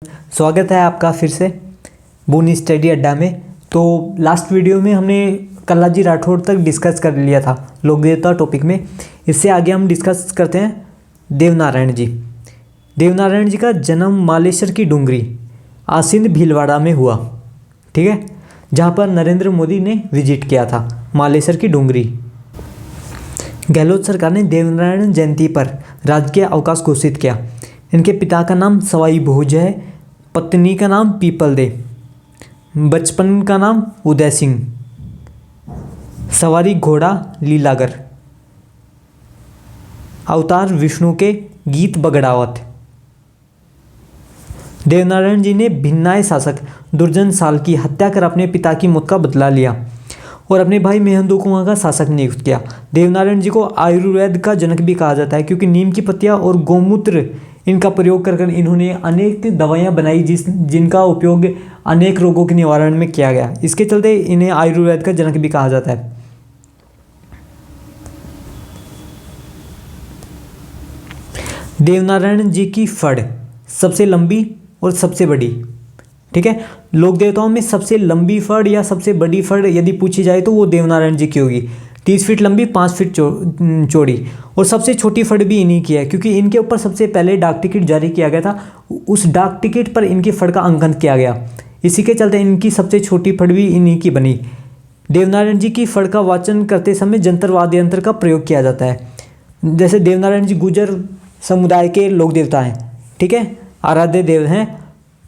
स्वागत है आपका फिर से बूनी स्टडी अड्डा में। तो लास्ट वीडियो में हमने कल्लाजी राठौड़ तक डिस्कस कर लिया था लोक देवता टॉपिक में। इससे आगे हम डिस्कस करते हैं देवनारायण जी। देवनारायण जी का जन्म मालेश्वर की डूंगरी आसिंद भीलवाड़ा में हुआ, ठीक है, जहाँ पर नरेंद्र मोदी ने विजिट किया था मालेश्वर की डूंगरी। गहलोत सरकार ने देवनारायण जयंती पर राजकीय अवकाश घोषित किया। इनके पिता का नाम सवाई भोज है, पत्नी का नाम पीपल दे, बचपन का नाम उदय सिंह, सवारी घोड़ा लीलागर, अवतार विष्णु के गीत बगड़ावत। देवनारायण जी ने भिन्नाय शासक दुर्जन साल की हत्या कर अपने पिता की मौत का बदला लिया और अपने भाई मेहंदो कुआं का शासक नियुक्त किया। देवनारायण जी को आयुर्वेद का जनक भी कहा जाता है, क्योंकि नीम की पत्तियां और गौमूत्र इनका प्रयोग कर इन्होंने अनेक दवाइयां बनाई जिनका उपयोग अनेक रोगों के निवारण में किया गया। इसके चलते इन्हें आयुर्वेद का जनक भी कहा जाता है। देवनारायण जी की फड़ सबसे लंबी और सबसे बड़ी, ठीक है। लोक देवताओं में सबसे लंबी फड़ या सबसे बड़ी फड़ यदि पूछी जाए तो वो देवनारायण जी की होगी। 30 फीट लंबी, 5 फीट चौड़ी, और सबसे छोटी फड़ भी इन्हीं की है, क्योंकि इनके ऊपर सबसे पहले डाक टिकट जारी किया गया था। उस डाक टिकट पर इनकी फड़ का अंकन किया गया। इसी के चलते इनकी सबसे छोटी फड़ भी इन्हीं की बनी। देवनारायण जी की फड़ का वाचन करते समय जंतर वाद्य यंत्र का प्रयोग किया जाता है। जैसे देवनारायण जी गुर्जर समुदाय के लोक देवता हैं, ठीक है, आराध्य देव हैं,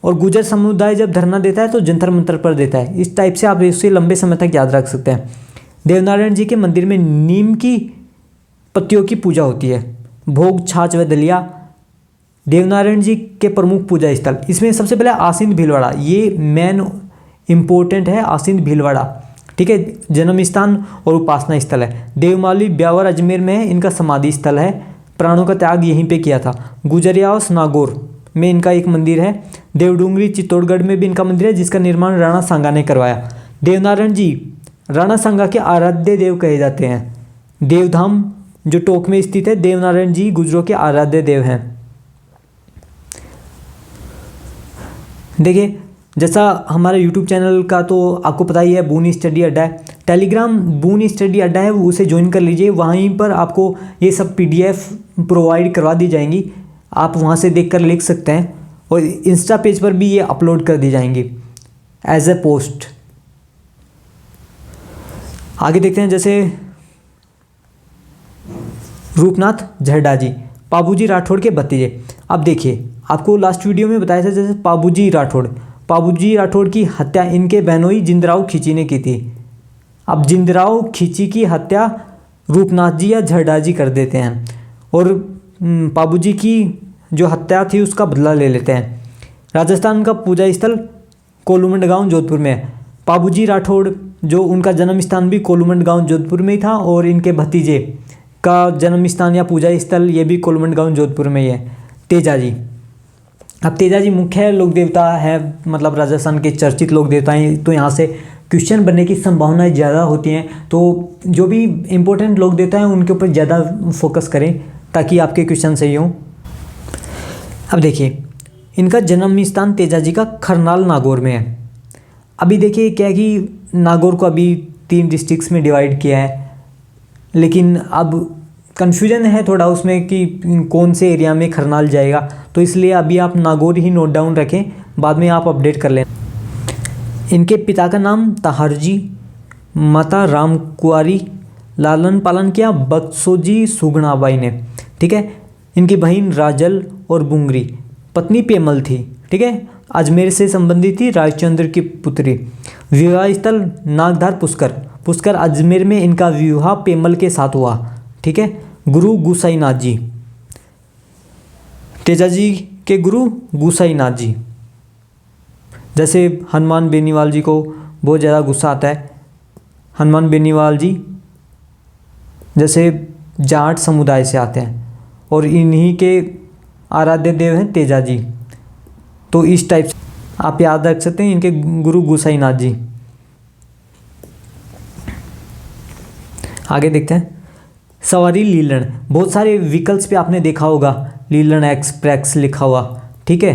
और गुर्जर समुदाय जब धरना देता है तो जंतर मंतर पर देता है। इस टाइप से आप इसे लंबे समय तक याद रख सकते हैं। देवनारायण जी के मंदिर में नीम की पत्तियों की पूजा होती है। भोग, छाछ व दलिया देवनारायण जी के प्रमुख पूजा स्थल। इसमें सबसे पहले आसिंद भीलवाड़ा, ये मेन इम्पोर्टेंट है। आसिंद भीलवाड़ा, ठीक है, जन्म स्थान और उपासना स्थल है। देवमाली ब्यावर अजमेर में इनका समाधि स्थल है। प्राणों का त्याग यहीं पे किया था। गुजरियास नागौर में इनका एक मंदिर है। देवडूंगरी चित्तौड़गढ़ में भी इनका मंदिर है, जिसका निर्माण राणा सांगा ने करवाया। देवनारायण जी राणा सांगा के आराध्य देव कहे जाते हैं। देवधाम जो टोंक में स्थित है, देवनारायण जी गुर्जरों के आराध्य देव हैं। देखिए, जैसा हमारे यूट्यूब चैनल का तो आपको पता ही है, बूनी स्टडी अड्डा है। टेलीग्राम बूनी स्टडी अड्डा है, उसे ज्वाइन कर लीजिए। वहीं पर आपको ये सब PDF प्रोवाइड करवा दी जाएंगी। आप वहाँ से देखकर लिख सकते हैं, और इंस्टा पेज पर भी ये अपलोड कर दी जाएंगी एज ए पोस्ट। आगे देखते हैं, जैसे रूपनाथ झरडा जी, पाबूजी राठौड़ के भतीजे। अब देखिए, आपको लास्ट वीडियो में बताया था जैसे पाबूजी राठौड़ की हत्या इनके बहनोई जिंदराव खींची ने की थी। अब जिंदराव खींची की हत्या रूपनाथ जी या झरडा जी कर देते हैं, और पाबूजी की जो हत्या थी उसका बदला ले लेते हैं। राजस्थान का पूजा स्थल कोलूमंड गांव जोधपुर में है। पाबूजी राठौड़ जो उनका जन्म स्थान भी कोलूमंड गांव जोधपुर में ही था, और इनके भतीजे का जन्म स्थान या पूजा स्थल ये भी कोलूमंड गांव जोधपुर में ही है। तेजाजी, अब तेजाजी मुख्य लोक देवता है, मतलब राजस्थान के चर्चित लोक देवता हैं, तो यहाँ से क्वेश्चन बनने की संभावनाएं ज़्यादा होती हैं। तो जो भी इम्पोर्टेंट लोक देवता हैं उनके ऊपर ज़्यादा फोकस करें ताकि आपके क्वेश्चन सही हों। अब देखिए, इनका जन्म स्थान तेजाजी का खरनाल नागौर में है। अभी देखिए क्या है कि नागौर को अभी 3 डिस्ट्रिक्ट्स में डिवाइड किया है, लेकिन अब कन्फ्यूजन है थोड़ा उसमें कि कौन से एरिया में खरनाल जाएगा, तो इसलिए अभी आप नागौर ही नोट डाउन रखें, बाद में आप अपडेट कर लें। इनके पिता का नाम तहारजी, माता राम कुआरी, लालन पालन किया बक्सोजी सुगणाबाई ने, ठीक है। इनकी बहन राजल और बुंगरी, पत्नी पेमल थी, ठीक है, अजमेर से संबंधित थी, राजचंद्र की पुत्री। विवाह स्थल नागधार पुष्कर अजमेर में इनका विवाह पेमल के साथ हुआ, ठीक है। गुरु गुसाईनाथ जी, तेजाजी के गुरु गुसाईनाथ जी। जैसे हनुमान बेनीवाल जी को बहुत ज़्यादा गुस्सा आता है। हनुमान बेनीवाल जी जैसे जाट समुदाय से आते हैं, और इन्हीं के आराध्य देव हैं तेजाजी। तो इस टाइप से आप याद रख सकते हैं, इनके गुरु गुसाईनाथ जी। आगे देखते हैं, सवारी लीलन। बहुत सारे व्हीकल्स पे आपने देखा होगा लीलन एक्सप्रेस लिखा हुआ, ठीक है।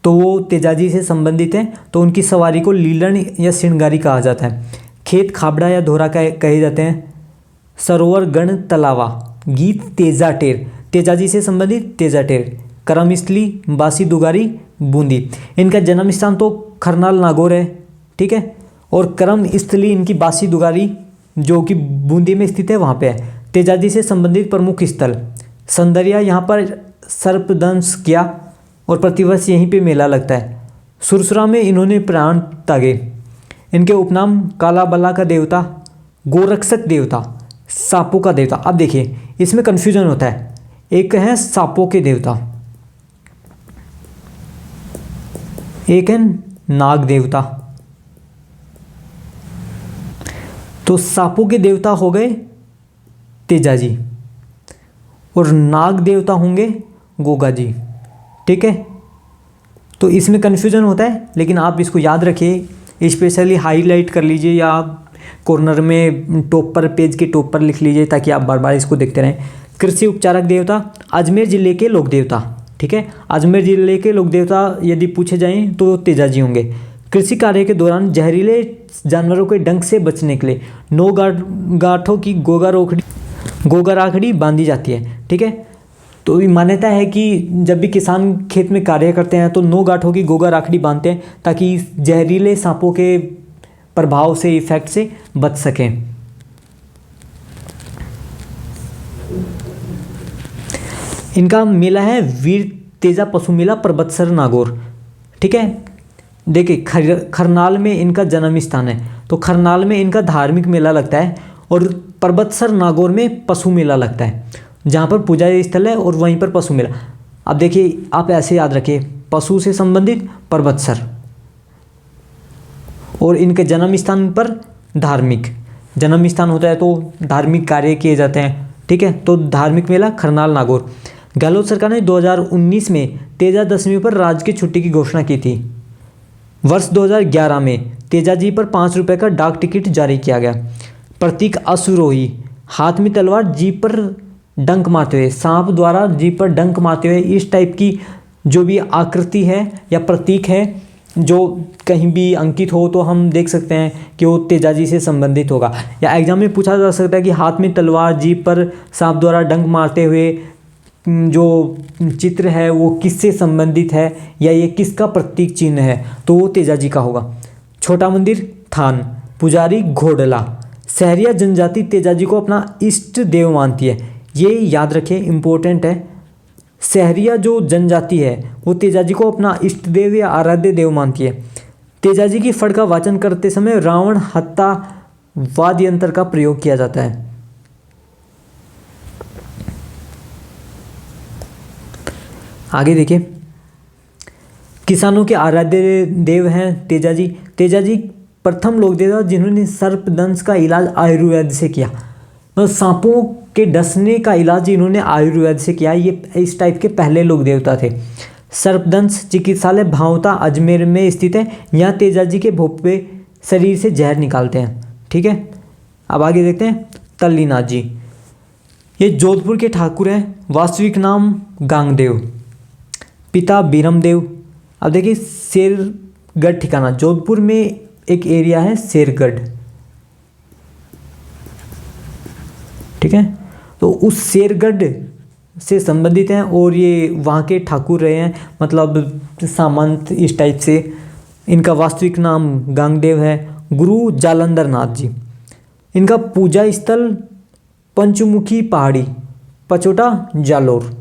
तो वो तेजाजी से संबंधित हैं, तो उनकी सवारी को लीलन या श्रृंगारी कहा जाता है। खेत खाबड़ा या धोरा कहे जाते हैं। सरोवर गण तलावा। गीत तेजा टेर, तेजाजी से संबंधित तेजा टेर। करमस्थली बासी दुगारी बूंदी। इनका जन्म स्थान तो खरनाल नागौर है, ठीक है, और करमस्थली इनकी बासी दुगारी जो कि बूंदी में स्थित है वहाँ पे है। तेजाजी से संबंधित प्रमुख स्थल संदरिया, यहाँ पर सर्पदंश किया और प्रतिवर्ष यहीं पे मेला लगता है। सुरसुरा में इन्होंने प्राण त्यागे। इनके उपनाम काला बल्ला का देवता, गोरक्षक देवता, सांपों का देवता। अब देखिए इसमें कन्फ्यूजन होता है, एक है सांपों के देवता, एक है नाग देवता। तो सांपों के देवता हो गए तेजाजी और नाग देवता होंगे गोगा जी, ठीक है। तो इसमें कन्फ्यूजन होता है, लेकिन आप इसको याद रखिए, स्पेशली हाईलाइट कर लीजिए या कॉर्नर में टॉप पर, पेज के टॉप पर लिख लीजिए ताकि आप बार बार इसको देखते रहें। कृषि उपचारक देवता अजमेर जिले के लोक देवता, ठीक है। अजमेर जिले के लोक देवता यदि पूछे जाएं तो तेजाजी होंगे। कृषि कार्य के दौरान जहरीले जानवरों के डंक से बचने के लिए 9 गांठों की गोगा राखड़ी बांधी जाती है, ठीक है। तो ये मान्यता है कि जब भी किसान खेत में कार्य करते हैं तो 9 गांठों की गोगा राखड़ी बांधते हैं ताकि जहरीले सांपों के प्रभाव से, इफेक्ट से बच सकें। इनका मेला है वीर तेजा पशु मेला, परबतसर नागौर, ठीक है। देखिए खरनाल में इनका जन्म स्थान है, तो खरनाल में इनका धार्मिक मेला लगता है और परबतसर नागौर में पशु मेला लगता है, जहाँ पर पूजा स्थल है और वहीं पर पशु मेला। अब देखिए आप ऐसे याद रखिए, पशु से संबंधित परबतसर और इनके जन्म स्थान पर धार्मिक, जन्म स्थान होता है तो धार्मिक कार्य किए जाते हैं, ठीक है। तो धार्मिक मेला खरनाल नागौर। गहलोत सरकार ने 2019 में तेजा दशमी पर राज्य की छुट्टी की घोषणा की थी। वर्ष 2011 में तेजाजी पर 5 रुपये का डाक टिकट जारी किया गया। प्रतीक अश्वरोही, हाथ में तलवार, जीभ पर डंक मारते हुए, सांप द्वारा जीभ पर डंक मारते हुए, इस टाइप की जो भी आकृति है या प्रतीक है जो कहीं भी अंकित हो तो हम देख सकते हैं कि वो तेजाजी से संबंधित होगा। या एग्जाम में पूछा जा सकता है कि हाथ में तलवार, जीभ पर सांप द्वारा डंक मारते हुए जो चित्र है वो किससे संबंधित है या ये किसका प्रतीक चिन्ह है, तो वो तेजाजी का होगा। छोटा मंदिर थान, पुजारी घोड़ला। सहरिया जनजाति तेजाजी को अपना इष्ट देव मानती है, ये याद रखें, इम्पोर्टेंट है। सहरिया जो जनजाति है वो तेजाजी को अपना इष्ट देव या आराध्य देव मानती है। तेजाजी की फड़ का वाचन करते समय रावण हत्ता वाद्य यंत्र का प्रयोग किया जाता है। आगे देखिए, किसानों के आराध्य देव हैं तेजाजी। तेजाजी प्रथम लोक देवता जिन्होंने सर्पदंश का इलाज आयुर्वेद से किया, मतलब सांपों के डसने का इलाज इन्होंने आयुर्वेद से किया। ये इस टाइप के पहले लोक देवता थे। सर्पदंश चिकित्सालय भावता अजमेर में स्थित है। यहाँ तेजाजी के भोपे शरीर से जहर निकालते हैं, ठीक है। अब आगे देखते हैं तल्लीनाथ जी, ये जोधपुर के ठाकुर हैं। वास्तविक नाम गांगदेव, पिता बीरमदेव। अब देखिए शेरगढ़ ठिकाना, जोधपुर में एक एरिया है शेरगढ़, ठीक है। तो उस शेरगढ़ से संबंधित हैं और ये वहाँ के ठाकुर रहे हैं, मतलब सामंत इस टाइप से। इनका वास्तविक नाम गांगदेव है। गुरु जालंधर नाथ जी, इनका पूजा स्थल पंचमुखी पहाड़ी, पचोटा जालोर।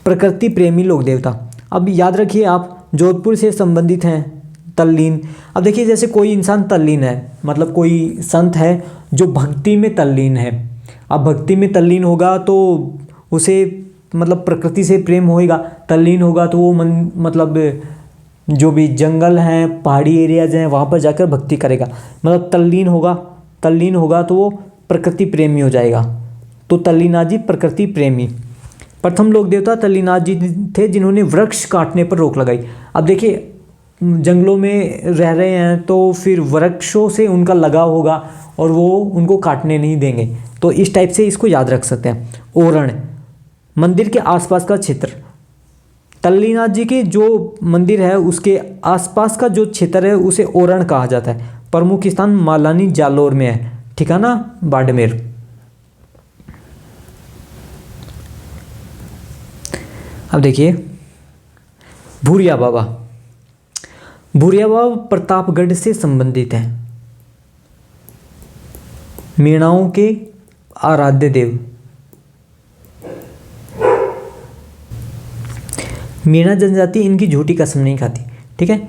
प्रकृति प्रेमी लोक देवता, अब याद रखिए आप, जोधपुर से संबंधित हैं। तल्लीन, अब देखिए जैसे कोई इंसान तल्लीन है, मतलब कोई संत है जो भक्ति में तल्लीन है। अब भक्ति में तल्लीन होगा तो उसे मतलब प्रकृति से प्रेम होएगा, तल्लीन होगा तो वो मतलब जो भी जंगल हैं, पहाड़ी एरियाज हैं, वहाँ पर जाकर भक्ति करेगा। मतलब तल्लीन होगा तो वो प्रकृति प्रेमी हो जाएगा। तो तल्लीनाथ जी प्रकृति प्रेमी। प्रथम लोक देवता तल्लीनाथ जी थे जिन्होंने वृक्ष काटने पर रोक लगाई। अब देखिए जंगलों में रह रहे हैं तो फिर वृक्षों से उनका लगाव होगा और वो उनको काटने नहीं देंगे, तो इस टाइप से इसको याद रख सकते हैं। ओरण, मंदिर के आसपास का क्षेत्र। तल्लीनाथ जी के जो मंदिर है उसके आसपास का जो क्षेत्र है उसे ओरण कहा जाता है। प्रमुख स्थान मालानी जालोर में है, ठिकाना बाड़मेर। अब देखिए भूरिया बाबा। भूरिया बाबा प्रतापगढ़ से संबंधित है, मीणाओं के आराध्य देव। मीणा जनजाति इनकी झूठी कसम नहीं खाती, ठीक है।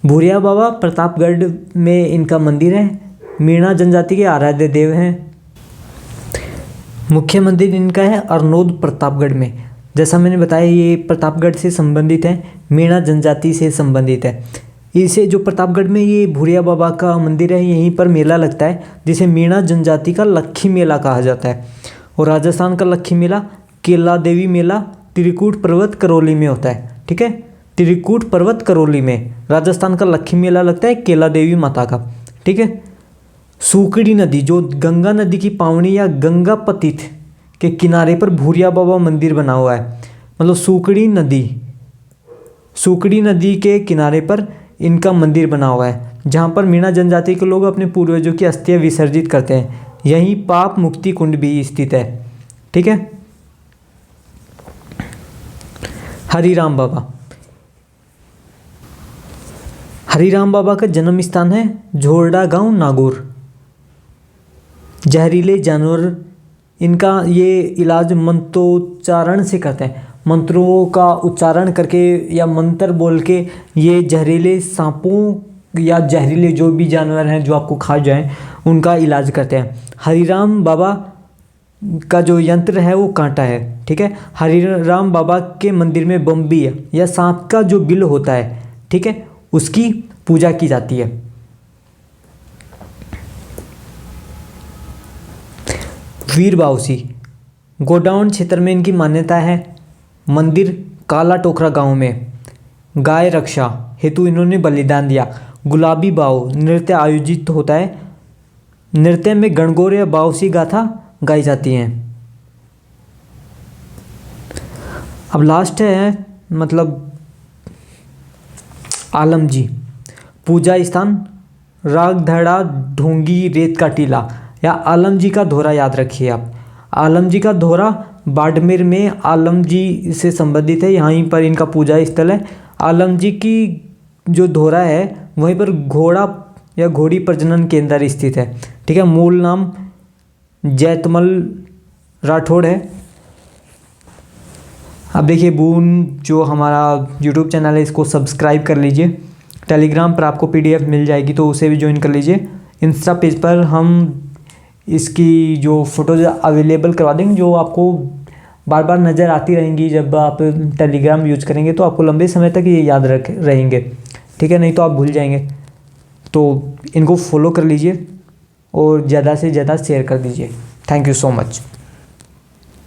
भूरिया बाबा प्रतापगढ़ में इनका मंदिर है, मीणा जनजाति के आराध्य देव हैं। मुख्य मंदिर इनका है अरनोद प्रतापगढ़ में। जैसा मैंने बताया ये प्रतापगढ़ से संबंधित है, मीणा जनजाति से संबंधित है। इसे जो प्रतापगढ़ में ये भूरिया बाबा का मंदिर है, यहीं पर मेला लगता है जिसे मीणा जनजाति का लक्खी मेला कहा जाता है। और राजस्थान का लक्खी मेला केला देवी मेला त्रिकूट पर्वत करौली में होता है, ठीक है। त्रिकूट पर्वत करौली में राजस्थान का लक्खी मेला लगता है केला देवी माता का, ठीक है। सूकड़ी नदी जो गंगा नदी की पावनी या गंगा पतित के किनारे पर भूरिया बाबा मंदिर बना हुआ है। मतलब सूकड़ी नदी के किनारे पर इनका मंदिर बना हुआ है, जहाँ पर मीणा जनजाति के लोग अपने पूर्वजों की अस्थियां विसर्जित करते हैं। यहीं पाप मुक्ति कुंड भी स्थित है, ठीक है। हरिराम बाबा। हरिराम बाबा का जन्म स्थान है झोरडा गांव नागौर। जहरीले जानवर इनका ये इलाज मंत्रोच्चारण से करते हैं। मंत्रों का उच्चारण करके या मंत्र बोल के ये जहरीले सांपों या जहरीले जो भी जानवर हैं जो आपको खा जाएं उनका इलाज करते हैं। हरिराम बाबा का जो यंत्र है वो कांटा है, ठीक है। हरिराम बाबा के मंदिर में बम्बी या सांप का जो बिल होता है, ठीक है, उसकी पूजा की जाती है। वीर बाउसी गोडाउन क्षेत्र में इनकी मान्यता है। मंदिर काला टोकरा गांव में। गाय रक्षा हेतु इन्होंने बलिदान दिया। गुलाबी बाव नृत्य आयोजित होता है। नृत्य में गणगौर या बाउसी गाथा गाई जाती हैं। अब लास्ट है मतलब आलमजी। पूजा स्थान रागधड़ा ढोंगी रेत का टीला या आलम जी का धोरा याद रखिए आप। आलम जी का धोरा बाड़मेर में आलम जी से संबंधित है, यहीं पर इनका पूजा स्थल है। आलम जी की जो धोरा है वहीं पर घोड़ा या घोड़ी प्रजनन केंद्र स्थित है, ठीक है। मूल नाम जैतमल राठौड़ है। अब देखिए बून जो हमारा यूट्यूब चैनल है इसको सब्सक्राइब कर लीजिए। टेलीग्राम पर आपको PDF मिल जाएगी तो उसे भी ज्वाइन कर लीजिए। इंस्टा पेज पर हम इसकी जो फ़ोटोज़ अवेलेबल करवा देंगे जो आपको बार बार नज़र आती रहेंगी। जब आप टेलीग्राम यूज करेंगे तो आपको लंबे समय तक ये याद रहेंगे, ठीक है, नहीं तो आप भूल जाएंगे। तो इनको फॉलो कर लीजिए और ज़्यादा से ज़्यादा शेयर कर दीजिए। Thank you so much.